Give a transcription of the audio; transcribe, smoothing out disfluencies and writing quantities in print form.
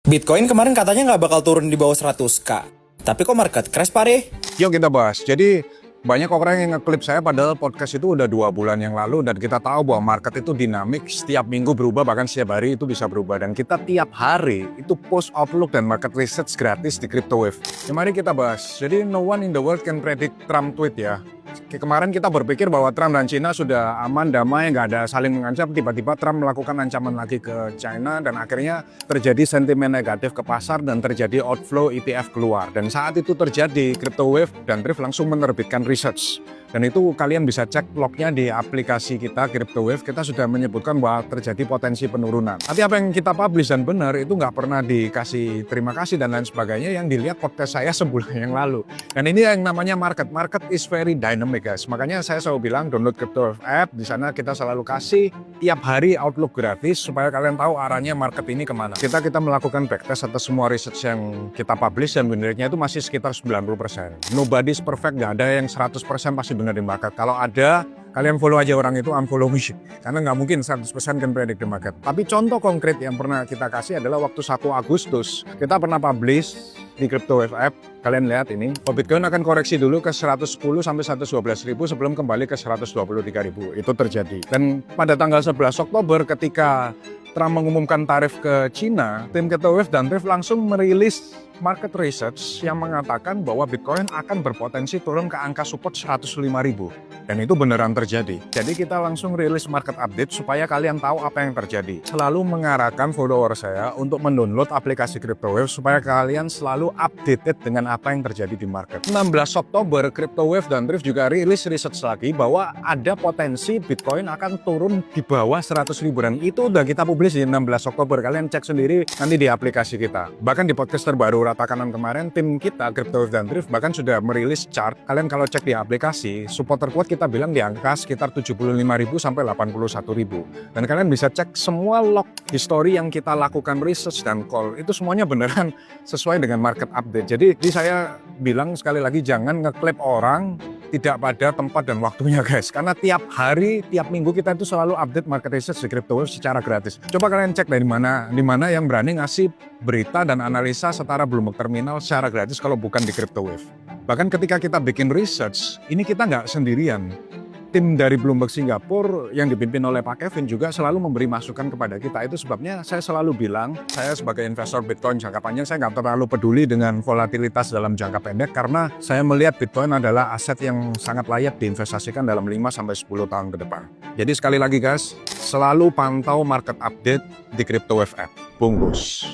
Bitcoin kemarin katanya nggak bakal turun di bawah 100K. Tapi kok market crash, pare? Yuk kita bahas. Jadi banyak orang yang ngeklip saya padahal podcast itu udah 2 bulan yang lalu dan kita tahu bahwa market itu dinamik, setiap minggu berubah, bahkan setiap hari itu bisa berubah. Dan kita tiap hari itu post outlook dan market research gratis di CryptoWave. Ya, mari kita bahas. Jadi no one in the world can predict Trump tweet ya. Kemarin kita berpikir bahwa Trump dan China sudah aman, damai, nggak ada saling mengancam. Tiba-tiba Trump melakukan ancaman lagi ke China dan akhirnya terjadi sentimen negatif ke pasar dan terjadi outflow ETF keluar. Dan saat itu terjadi, CryptoWave dan Thrift langsung menerbitkan research. Dan itu kalian bisa cek lognya di aplikasi kita CryptoWave. Kita sudah menyebutkan bahwa terjadi potensi penurunan. Tapi apa yang kita publish dan benar itu nggak pernah dikasih terima kasih dan lain sebagainya yang dilihat podcast saya sebulan yang lalu. Dan ini yang namanya market. Market is very dynamic guys. Makanya saya selalu bilang download CryptoWave app. Di sana kita selalu kasih tiap hari outlook gratis supaya kalian tahu arahnya market ini kemana. Kita melakukan backtest atas semua research yang kita publish dan benernya itu masih sekitar 90%. Nobody's perfect, nggak ada yang 100% pasti benar di market. Kalau ada, kalian follow aja orang itu, unfollow me. Karena nggak mungkin 100% kan predict di market. Tapi contoh konkret yang pernah kita kasih adalah waktu 1 Agustus. Kita pernah publish di CryptoWave app. Kalian lihat ini, Bitcoin akan koreksi dulu ke 110 sampai 112 ribu sebelum kembali ke 123 ribu. Itu terjadi. Dan pada tanggal 11 Oktober ketika Trump mengumumkan tarif ke China, tim CryptoWave dan Thrift langsung merilis market research yang mengatakan bahwa Bitcoin akan berpotensi turun ke angka support 105.000. Dan itu beneran terjadi. Jadi kita langsung rilis market update supaya kalian tahu apa yang terjadi. Selalu mengarahkan follower saya untuk mendownload aplikasi CryptoWave supaya kalian selalu updated dengan apa yang terjadi di market. 16 Oktober, CryptoWave dan Thrift juga rilis research lagi bahwa ada potensi Bitcoin akan turun di bawah 100.000. Dan itu udah kita publish di 16 Oktober. Kalian cek sendiri nanti di aplikasi kita. Bahkan di podcast terbaru Rata Kanan kemarin, tim kita CryptoWave dan Thrift bahkan sudah merilis chart. Kalian kalau cek di aplikasi, support terkuat kita bilang di angka sekitar 75.000 sampai 81.000. Dan kalian bisa cek semua log history yang kita lakukan research dan call. Itu semuanya beneran sesuai dengan market update. Jadi saya bilang sekali lagi jangan ngeklip orang tidak pada tempat dan waktunya guys. Karena tiap hari, tiap minggu kita itu selalu update market research di CryptoWave secara gratis. Coba kalian cek dari mana yang berani ngasih berita dan analisa setara Bloomberg Terminal secara gratis kalau bukan di CryptoWave. Bahkan ketika kita bikin research, ini kita nggak sendirian. Tim dari Bloomberg Singapura yang dipimpin oleh Pak Kevin juga selalu memberi masukan kepada kita. Itu sebabnya saya selalu bilang, saya sebagai investor Bitcoin jangka panjang, saya nggak terlalu peduli dengan volatilitas dalam jangka pendek karena saya melihat Bitcoin adalah aset yang sangat layak diinvestasikan dalam 5-10 tahun ke depan. Jadi sekali lagi guys, selalu pantau market update di CryptoWave app. Bungkus.